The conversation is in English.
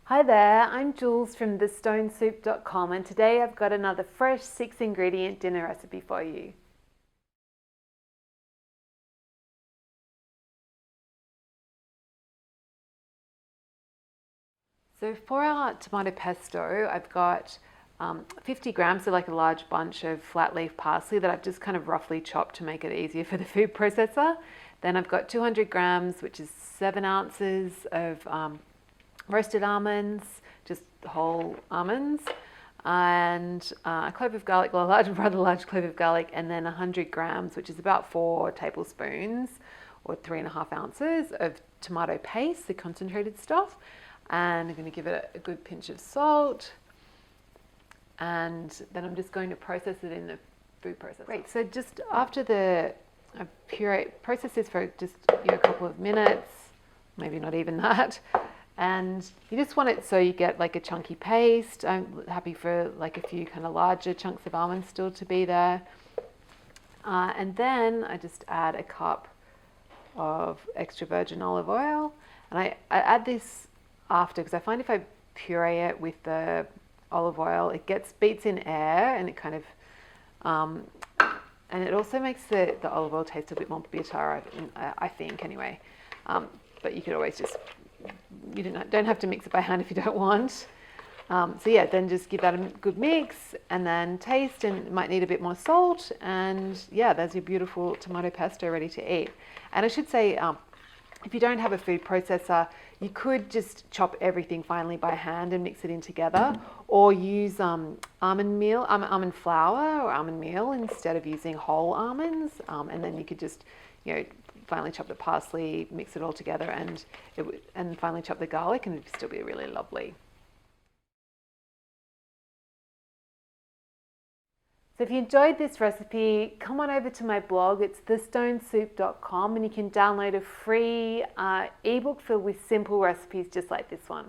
Hi there, I'm Jules from thestonesoup.com and today I've got another fresh 6-ingredient dinner recipe for you. So for our tomato pesto, I've got 50 grams, so like a large bunch of flat leaf parsley that I've just kind of roughly chopped to make it easier for the food processor. Then I've got 200 grams, which is 7 ounces of roasted almonds, just whole almonds, and a clove of garlic, well, rather large clove of garlic, and then 100 grams, which is about 4 tablespoons or 3.5 ounces of tomato paste, the concentrated stuff. And I'm going to give it a good pinch of salt. And then I'm just going to process it in the food processor. Great, so just after the puree, process this for just a couple of minutes, maybe not even that. And you just want it so you get like a chunky paste. I'm happy for like a few kind of larger chunks of almonds still to be there. And then I just add a cup of extra virgin olive oil. And I add this after, because I find if I puree it with the olive oil, it beats in air, and it kind of, and it also makes the olive oil taste a bit more bitter, I think anyway. But you could always just, you don't have to mix it by hand if you don't want. So yeah, then just give that a good mix and then taste, and it might need a bit more salt. And yeah, there's your beautiful tomato pesto ready to eat. And I should say, if you don't have a food processor, you could just chop everything finely by hand and mix it in together, or use almond flour or almond meal instead of using whole almonds. And then you could just, finely chop the parsley, mix it all together, and finally chop the garlic, and it'd still be really lovely. So if you enjoyed this recipe, come on over to my blog. It's thestonesoup.com, and you can download a free ebook filled with simple recipes just like this one.